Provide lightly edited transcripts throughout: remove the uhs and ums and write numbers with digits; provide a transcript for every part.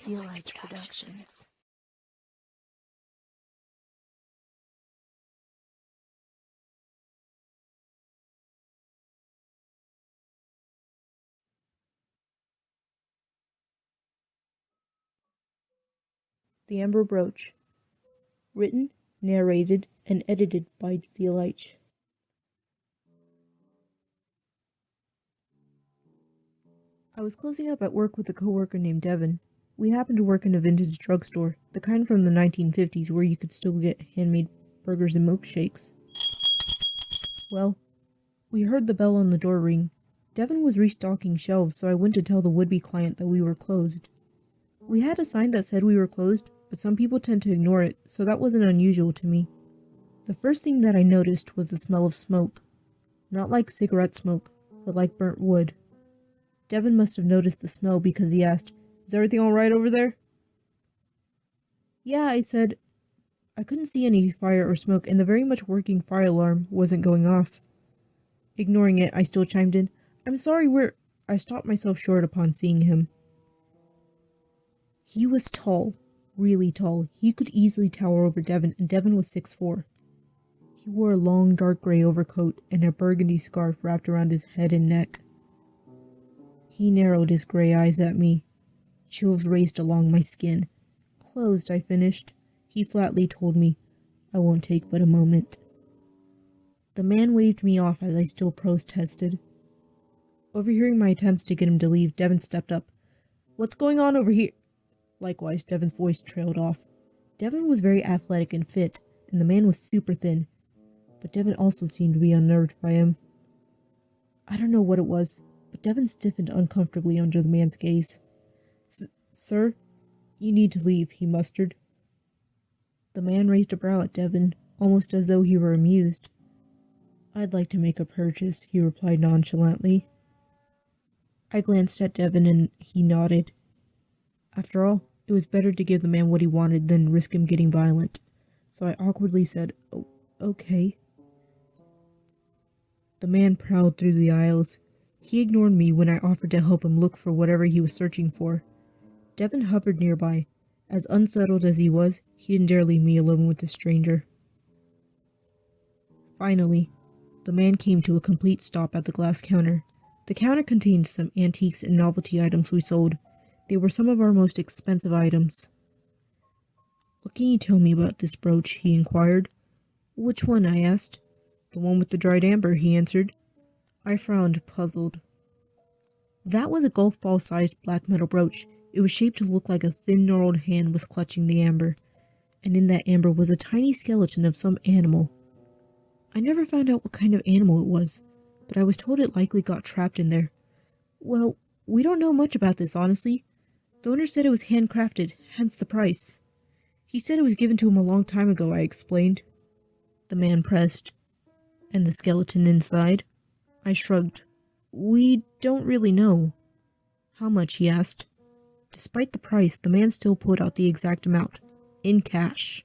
Seal Light Productions. The Amber Brooch. Written, narrated, and edited by Zealite. I was closing up at work with a coworker named Devin. We happened to work in a vintage drugstore, the kind from the 1950s where you could still get handmade burgers and milkshakes. Well, we heard the bell on the door ring. Devin was restocking shelves, so I went to tell the would-be client that we were closed. We had a sign that said we were closed, but some people tend to ignore it, so that wasn't unusual to me. The first thing that I noticed was the smell of smoke. Not like cigarette smoke, but like burnt wood. Devin must have noticed the smell because he asked, "Is everything alright over there?" "Yeah," I said. I couldn't see any fire or smoke, and the very much working fire alarm wasn't going off. Ignoring it, I still chimed in, "I'm sorry, I stopped myself short upon seeing him. He was tall, really tall. He could easily tower over Devin, and Devin was 6'4". He wore a long dark gray overcoat and a burgundy scarf wrapped around his head and neck. He narrowed his gray eyes at me. Chills raced along my skin. "Closed," I finished. He flatly told me, "I won't take but a moment." The man waved me off as I still protested. Overhearing my attempts to get him to leave, Devin stepped up. "What's going on over here?" Likewise, Devin's voice trailed off. Devin was very athletic and fit, and the man was super thin. But Devin also seemed to be unnerved by him. I don't know what it was, but Devin stiffened uncomfortably under the man's gaze. Sir, you need to leave," he mustered. The man raised a brow at Devin, almost as though he were amused. "I'd like to make a purchase," he replied nonchalantly. I glanced at Devin and he nodded. After all, it was better to give the man what he wanted than risk him getting violent, so I awkwardly said, "Oh, okay." The man prowled through the aisles. He ignored me when I offered to help him look for whatever he was searching for. Devin hovered nearby. As unsettled as he was, he didn't dare leave me alone with the stranger. Finally, the man came to a complete stop at the glass counter. The counter contained some antiques and novelty items we sold. They were some of our most expensive items. "What can you tell me about this brooch?" he inquired. "Which one?" I asked. "The one with the dried amber," he answered. I frowned, puzzled. That was a golf ball-sized black metal brooch. It was shaped to look like a thin, gnarled hand was clutching the amber, and in that amber was a tiny skeleton of some animal. I never found out what kind of animal it was, but I was told it likely got trapped in there. "Well, we don't know much about this, honestly. The owner said it was handcrafted, hence the price. He said it was given to him a long time ago," I explained. The man pressed. "And the skeleton inside?" I shrugged. "We don't really know." "How much?" he asked. Despite the price, the man still pulled out the exact amount, in cash.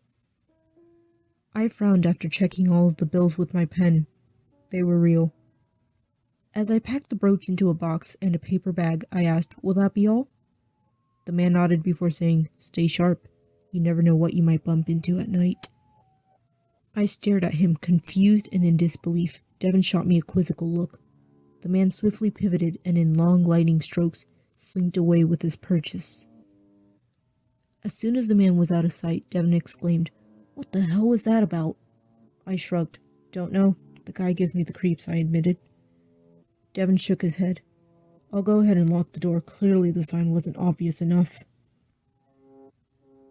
I frowned after checking all of the bills with my pen. They were real. As I packed the brooch into a box and a paper bag, I asked, "Will that be all?" The man nodded before saying, "Stay sharp. You never know what you might bump into at night." I stared at him, confused and in disbelief. Devin shot me a quizzical look. The man swiftly pivoted and in long lightning strokes slinked away with his purchase. As soon as the man was out of sight, Devin exclaimed, "What the hell was that about?" I shrugged. "Don't know. The guy gives me the creeps," I admitted. Devin shook his head. "I'll go ahead and lock the door. Clearly the sign wasn't obvious enough."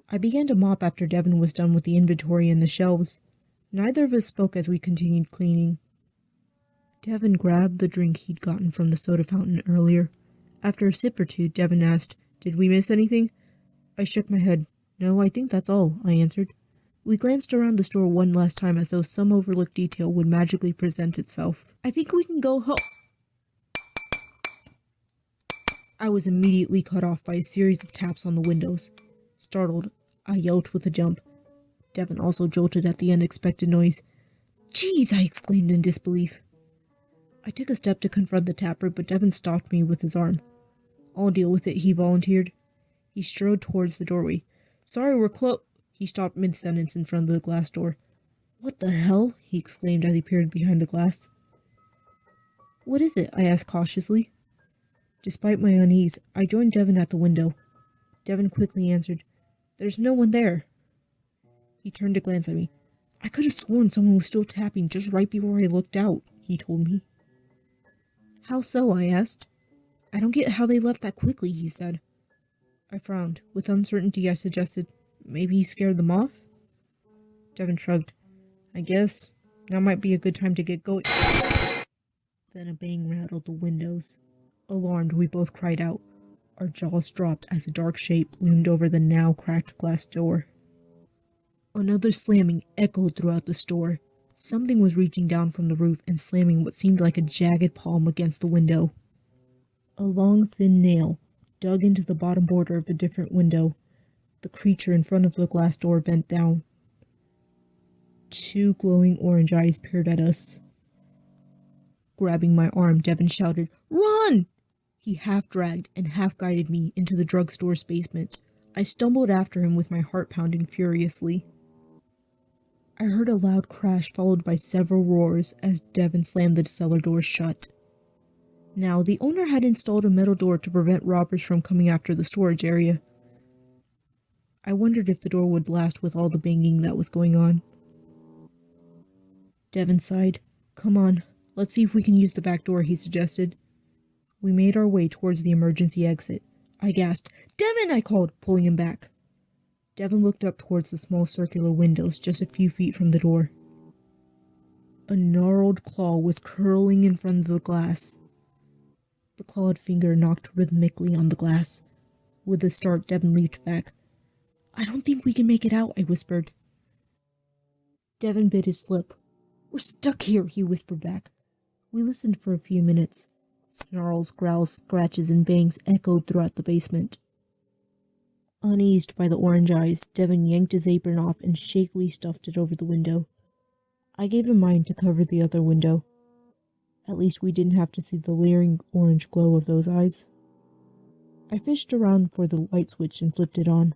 I began to mop after Devin was done with the inventory and the shelves. Neither of us spoke as we continued cleaning. Devin grabbed the drink he'd gotten from the soda fountain earlier. After a sip or two, Devin asked, "Did we miss anything?" I shook my head. "No, I think that's all," I answered. We glanced around the store one last time as though some overlooked detail would magically present itself. "I think we can go home." I was immediately cut off by a series of taps on the windows. Startled, I yelled with a jump. Devin also jolted at the unexpected noise. "Jeez!" I exclaimed in disbelief. I took a step to confront the tapper, but Devin stopped me with his arm. "I'll deal with it," he volunteered. He strode towards the doorway. Sorry, we're He stopped mid-sentence in front of the glass door. What the hell? He exclaimed as he peered behind the glass. What is it? I asked cautiously. Despite my unease, I joined Devin at the window. Devin quickly answered, There's no one there. He turned to glance at me. I could have sworn someone was still tapping just right before I looked out, he told me. How so? I asked. I don't get how they left that quickly, he said. I frowned. With uncertainty, I suggested, maybe he scared them off? Devin shrugged. I guess now might be a good time to get going. Then a bang rattled the windows. Alarmed, we both cried out. Our jaws dropped as a dark shape loomed over the now cracked glass door. Another slamming echoed throughout the store. Something was reaching down from the roof and slamming what seemed like a jagged palm against the window. A long, thin nail dug into the bottom border of a different window. The creature in front of the glass door bent down. 2 glowing orange eyes peered at us. Grabbing my arm, Devin shouted, Run! He half-dragged and half-guided me into the drugstore's basement. I stumbled after him with my heart pounding furiously. I heard a loud crash followed by several roars as Devin slammed the cellar door shut. Now, the owner had installed a metal door to prevent robbers from coming after the storage area. I wondered if the door would last with all the banging that was going on. Devin sighed. Come on, let's see if we can use the back door, he suggested. We made our way towards the emergency exit. I gasped. Devin, I called, pulling him back. Devin looked up towards the small circular windows just a few feet from the door. A gnarled claw was curling in front of the glass. The clawed finger knocked rhythmically on the glass. With a start, Devin leaped back. I don't think we can make it out, I whispered. Devin bit his lip. We're stuck here, he whispered back. We listened for a few minutes. Snarls, growls, scratches, and bangs echoed throughout the basement. Uneased by the orange eyes, Devin yanked his apron off and shakily stuffed it over the window. I gave him mine to cover the other window. At least we didn't have to see the leering orange glow of those eyes. I fished around for the light switch and flipped it on.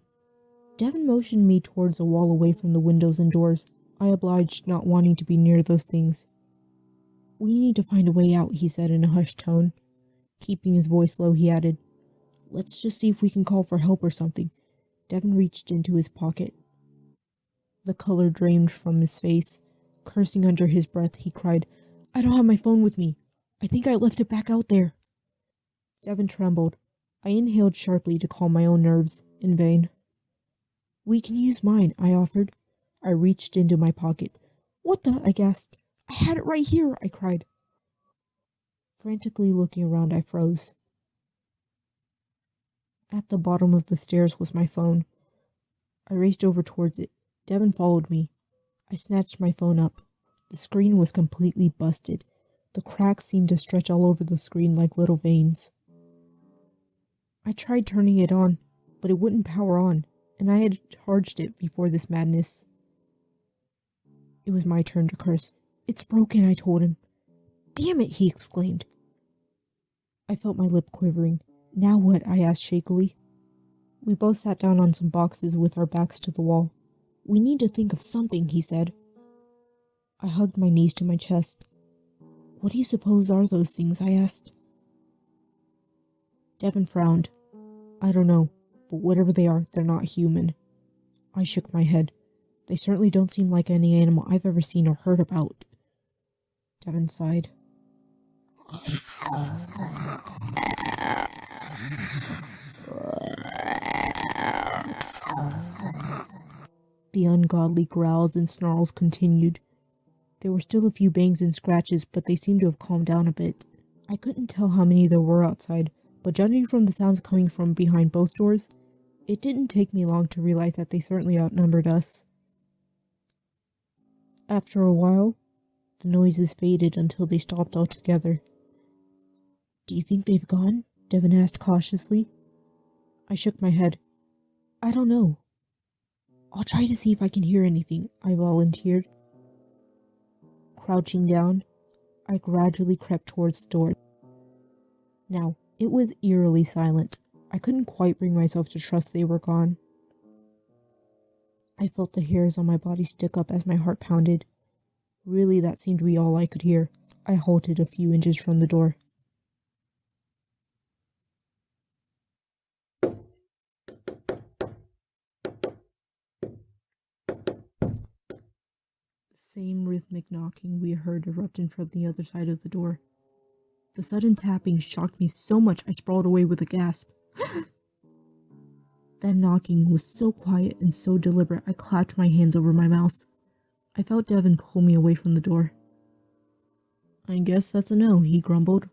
Devin motioned me towards a wall away from the windows and doors. I obliged, not wanting to be near those things. We need to find a way out, he said in a hushed tone. Keeping his voice low, he added, Let's just see if we can call for help or something. Devin reached into his pocket. The color drained from his face. Cursing under his breath, he cried, I don't have my phone with me. I think I left it back out there. Devin trembled. I inhaled sharply to calm my own nerves. In vain. We can use mine, I offered. I reached into my pocket. What the? I gasped. I had it right here, I cried. Frantically looking around, I froze. At the bottom of the stairs was my phone. I raced over towards it. Devin followed me. I snatched my phone up. The screen was completely busted. The cracks seemed to stretch all over the screen like little veins. I tried turning it on, but it wouldn't power on, and I had charged it before this madness. It was my turn to curse. It's broken, I told him. Damn it, he exclaimed. I felt my lip quivering. Now what? I asked shakily. We both sat down on some boxes with our backs to the wall. We need to think of something, he said. I hugged my knees to my chest. What do you suppose are those things? I asked. Devin frowned. I don't know, but whatever they are, they're not human. I shook my head. They certainly don't seem like any animal I've ever seen or heard about. Devin sighed. The ungodly growls and snarls continued. There were still a few bangs and scratches, but they seemed to have calmed down a bit. I couldn't tell how many there were outside, but judging from the sounds coming from behind both doors, it didn't take me long to realize that they certainly outnumbered us. After a while, the noises faded until they stopped altogether. Do you think they've gone? Devin asked cautiously. I shook my head. I don't know. I'll try to see if I can hear anything, I volunteered. Crouching down, I gradually crept towards the door. Now, it was eerily silent. I couldn't quite bring myself to trust they were gone. I felt the hairs on my body stick up as my heart pounded. Really, that seemed to be all I could hear. I halted a few inches from the door. The same rhythmic knocking we heard erupted from the other side of the door. The sudden tapping shocked me so much I sprawled away with a gasp. That knocking was so quiet and so deliberate I clapped my hands over my mouth. I felt Devin pull me away from the door. "I guess that's a no," he grumbled.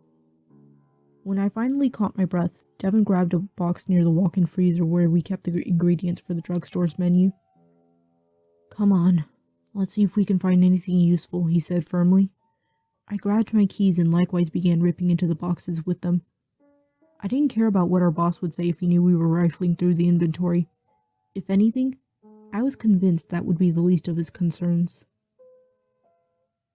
When I finally caught my breath, Devin grabbed a box near the walk-in freezer where we kept the ingredients for the drugstore's menu. "Come on, let's see if we can find anything useful," he said firmly. I grabbed my keys and likewise began ripping into the boxes with them. I didn't care about what our boss would say if he knew we were rifling through the inventory. If anything, I was convinced that would be the least of his concerns.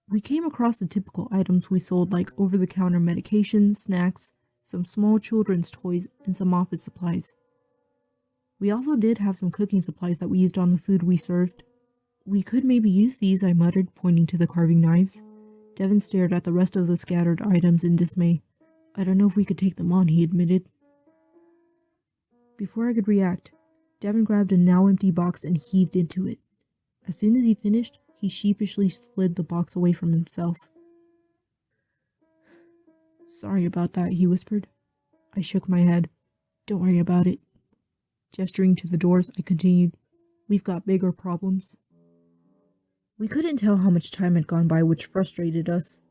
We came across the typical items we sold, like over-the-counter medication, snacks, some small children's toys, and some office supplies. We also did have some cooking supplies that we used on the food we served. "We could maybe use these," I muttered, pointing to the carving knives. Devin stared at the rest of the scattered items in dismay. "I don't know if we could take them on," he admitted. Before I could react, Devin grabbed a now empty box and heaved into it. As soon as he finished, he sheepishly slid the box away from himself. "Sorry about that," he whispered. I shook my head. "Don't worry about it." Gesturing to the doors, I continued, "We've got bigger problems." We couldn't tell how much time had gone by, which frustrated us.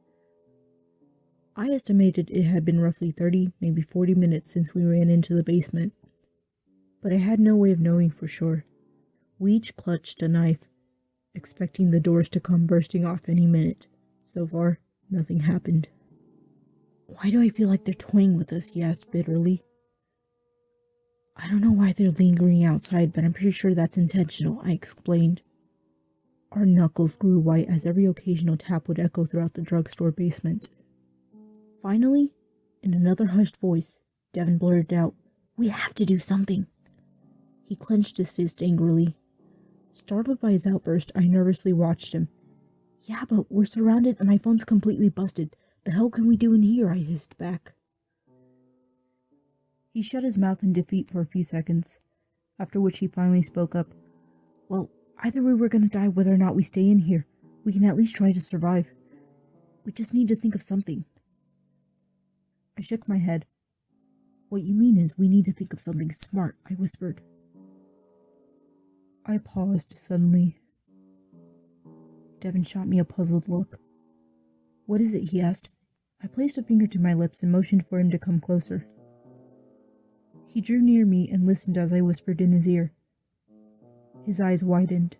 I estimated it had been roughly 30, maybe 40 minutes since we ran into the basement. But I had no way of knowing for sure. We each clutched a knife, expecting the doors to come bursting off any minute. So far, nothing happened. "Why do I feel like they're toying with us?" he asked bitterly. "I don't know why they're lingering outside, but I'm pretty sure that's intentional," I explained. Our knuckles grew white as every occasional tap would echo throughout the drugstore basement. Finally, in another hushed voice, Devin blurted out, "We have to do something." He clenched his fist angrily. Startled by his outburst, I nervously watched him. "Yeah, but we're surrounded and my phone's completely busted. The hell can we do in here?" I hissed back. He shut his mouth in defeat for a few seconds, after which he finally spoke up. "Well, either way we're gonna die whether or not we stay in here. We can at least try to survive. We just need to think of something." I shook my head. "What you mean is we need to think of something smart," I whispered. I paused suddenly. Devin shot me a puzzled look. "What is it?" he asked. I placed a finger to my lips and motioned for him to come closer. He drew near me and listened as I whispered in his ear. His eyes widened.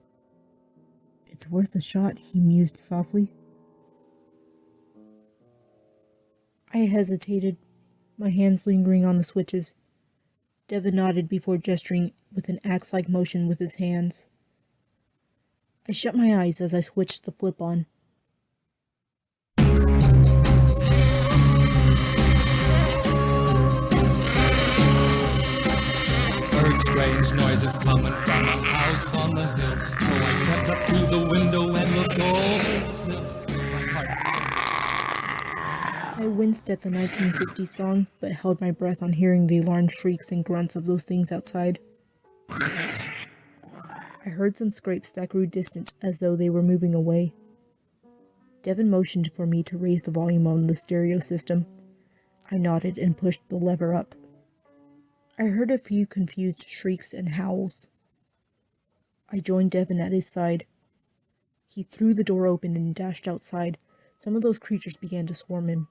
"It's worth a shot," he mused softly. I hesitated, my hands lingering on the switches. Devin nodded before gesturing with an axe-like motion with his hands. I shut my eyes as I switched the flip on. Heard strange noises coming from a house on the hill, so I crept up to the window and looked over the sill. My heart... I winced at the 1950s song, but held my breath on hearing the alarm shrieks and grunts of those things outside. I heard some scrapes that grew distant, as though they were moving away. Devin motioned for me to raise the volume on the stereo system. I nodded and pushed the lever up. I heard a few confused shrieks and howls. I joined Devin at his side. He threw the door open and dashed outside. Some of those creatures began to swarm him.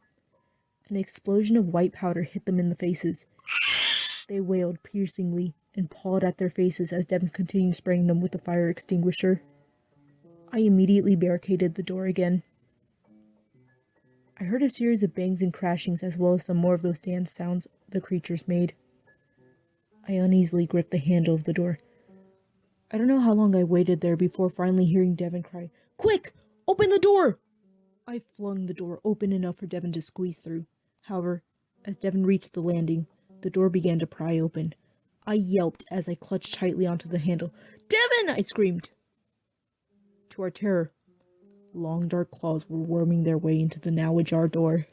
An explosion of white powder hit them in the faces. They wailed piercingly and pawed at their faces as Devin continued spraying them with the fire extinguisher. I immediately barricaded the door again. I heard a series of bangs and crashings as well as some more of those dance sounds the creatures made. I uneasily gripped the handle of the door. I don't know how long I waited there before finally hearing Devin cry, "Quick! Open the door!" I flung the door open enough for Devin to squeeze through. However, as Devin reached the landing, The door began to pry open. I yelped as I clutched tightly onto the handle. "Devin!" I screamed. To our terror, long dark claws were worming their way into the now ajar door.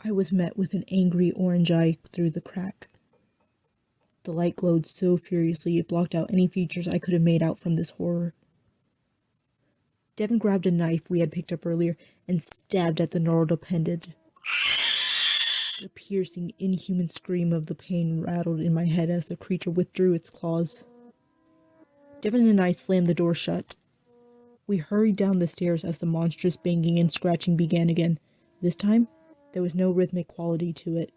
I was met with an angry orange eye through the crack. The light glowed so furiously it blocked out any features I could have made out from this horror. Devin grabbed a knife we had picked up earlier and stabbed at the gnarled appendage. The piercing, inhuman scream of the pain rattled in my head as the creature withdrew its claws. Devin and I slammed the door shut. We hurried down the stairs as the monstrous banging and scratching began again. This time, there was no rhythmic quality to it.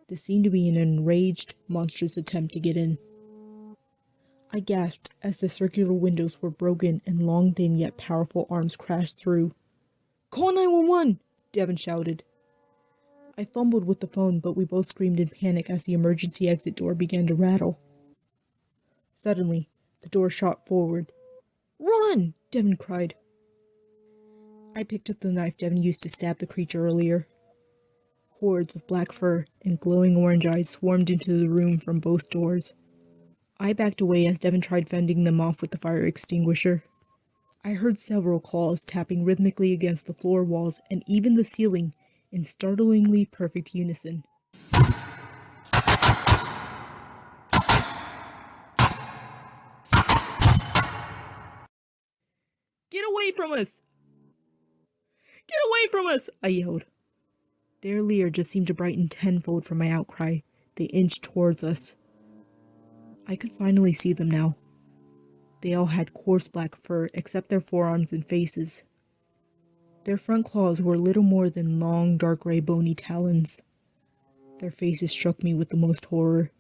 This seemed to be an enraged, monstrous attempt to get in. I gasped as the circular windows were broken and long, thin yet powerful arms crashed through. "Call 911!" Devin shouted. I fumbled with the phone, but we both screamed in panic as the emergency exit door began to rattle. Suddenly, the door shot forward. "Run!" Devin cried. I picked up the knife Devin used to stab the creature earlier. Hordes of black fur and glowing orange eyes swarmed into the room from both doors. I backed away as Devin tried fending them off with the fire extinguisher. I heard several claws tapping rhythmically against the floor walls and even the ceiling in startlingly perfect unison. "Get away from us! Get away from us!" I yelled. Their leer just seemed to brighten tenfold from my outcry. They inched towards us. I could finally see them now. They all had coarse black fur except their forearms and faces. Their front claws were little more than long, dark gray bony talons. Their faces struck me with the most horror.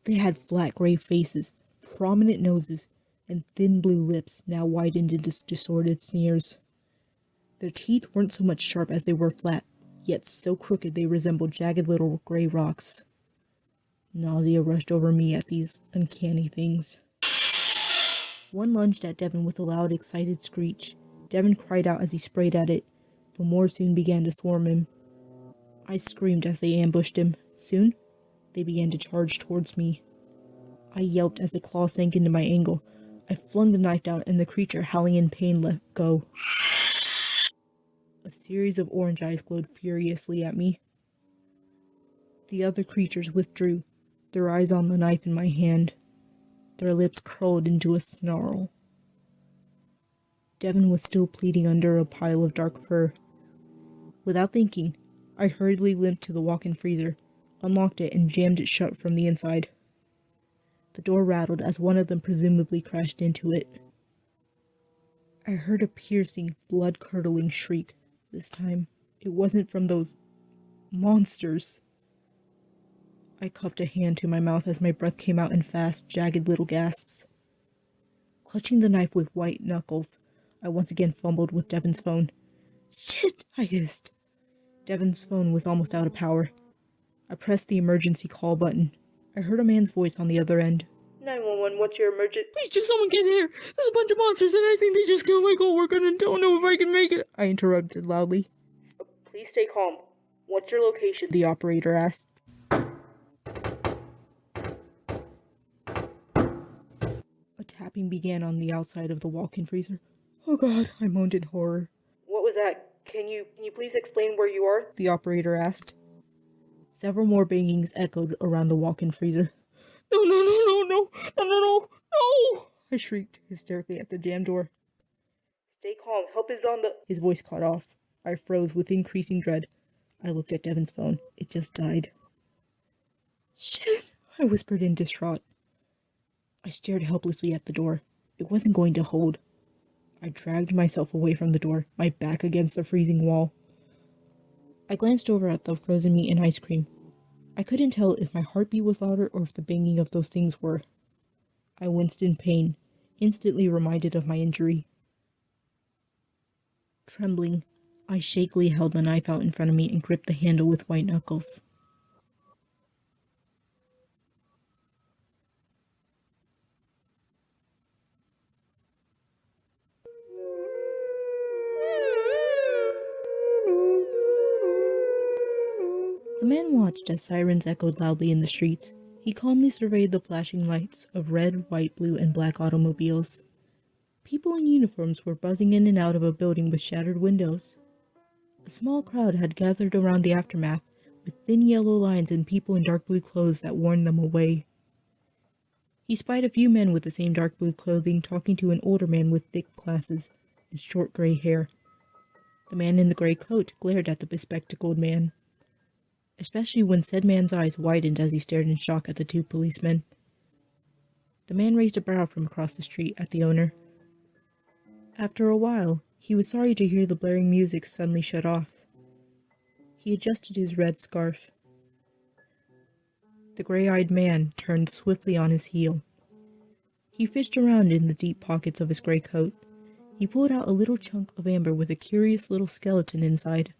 They had flat gray faces, prominent noses, and thin blue lips now widened into distorted sneers. Their teeth weren't so much sharp as they were flat, yet so crooked they resembled jagged little gray rocks. Nausea rushed over me at these uncanny things. One lunged at Devin with a loud, excited screech. Devin cried out as he sprayed at it, but more soon began to swarm him. I screamed as they ambushed him. Soon, they began to charge towards me. I yelped as the claw sank into my ankle. I flung the knife down and the creature, howling in pain, let go. A series of orange eyes glowed furiously at me. The other creatures withdrew, their eyes on the knife in my hand. Their lips curled into a snarl. Devin was still pleading under a pile of dark fur. Without thinking, I hurriedly limped to the walk-in freezer, unlocked it, and jammed it shut from the inside. The door rattled as one of them presumably crashed into it. I heard a piercing, blood-curdling shriek. This time, it wasn't from those monsters. I cupped a hand to my mouth as my breath came out in fast, jagged little gasps. Clutching the knife with white knuckles, I once again fumbled with Devin's phone. "Shit!" I hissed. Devin's phone was almost out of power. I pressed the emergency call button. I heard a man's voice on the other end. 911, what's your emergency? "Please, just someone get here! There's a bunch of monsters and I think they just killed my coworker and don't know if I can make it," I interrupted loudly. Please stay calm. What's your location? The operator asked. A tapping began on the outside of the walk-in freezer. "Oh God," I moaned in horror. What was that? Can you please explain where you are? The operator asked. Several more bangings echoed around the walk-in freezer. "No, no, no, no, no, no, no, no, no!" I shrieked hysterically at the jammed door. Stay calm. Help is on the... His voice cut off. I froze with increasing dread. I looked at Devin's phone. It just died. "Shit!" I whispered in distraught. I stared helplessly at the door. It wasn't going to hold. I dragged myself away from the door, my back against the freezing wall. I glanced over at the frozen meat and ice cream. I couldn't tell if my heartbeat was louder or if the banging of those things were. I winced in pain, instantly reminded of my injury. Trembling, I shakily held the knife out in front of me and gripped the handle with white knuckles. The man watched as sirens echoed loudly in the streets. He calmly surveyed the flashing lights of red, white, blue, and black automobiles. People in uniforms were buzzing in and out of a building with shattered windows. A small crowd had gathered around the aftermath, with thin yellow lines and people in dark blue clothes that warned them away. He spied a few men with the same dark blue clothing talking to an older man with thick glasses and short gray hair. The man in the gray coat glared at the bespectacled man, especially when said man's eyes widened as he stared in shock at the two policemen. The man raised a brow from across the street at the owner. After a while, he was sorry to hear the blaring music suddenly shut off. He adjusted his red scarf. The gray-eyed man turned swiftly on his heel. He fished around in the deep pockets of his gray coat. He pulled out a little chunk of amber with a curious little skeleton inside.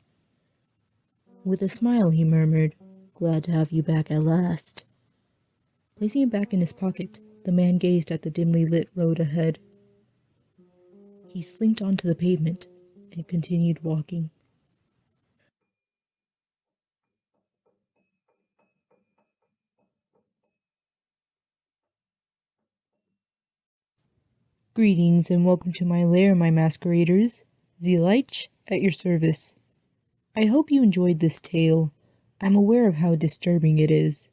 With a smile, he murmured, "Glad to have you back at last." Placing it back in his pocket, the man gazed at the dimly lit road ahead. He slinked onto the pavement and continued walking. Greetings and welcome to my lair, my masqueraders. Zelich, at your service. I hope you enjoyed this tale. I'm aware of how disturbing it is.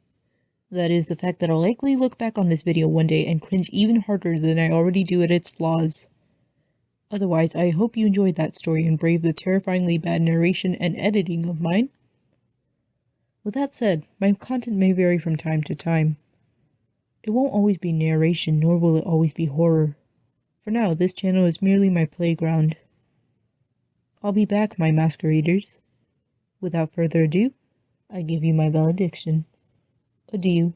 That is, the fact that I'll likely look back on this video one day and cringe even harder than I already do at its flaws. Otherwise, I hope you enjoyed that story and braved the terrifyingly bad narration and editing of mine. With that said, my content may vary from time to time. It won't always be narration, nor will it always be horror. For now, this channel is merely my playground. I'll be back, my masqueraders. Without further ado, I give you my valediction. Adieu.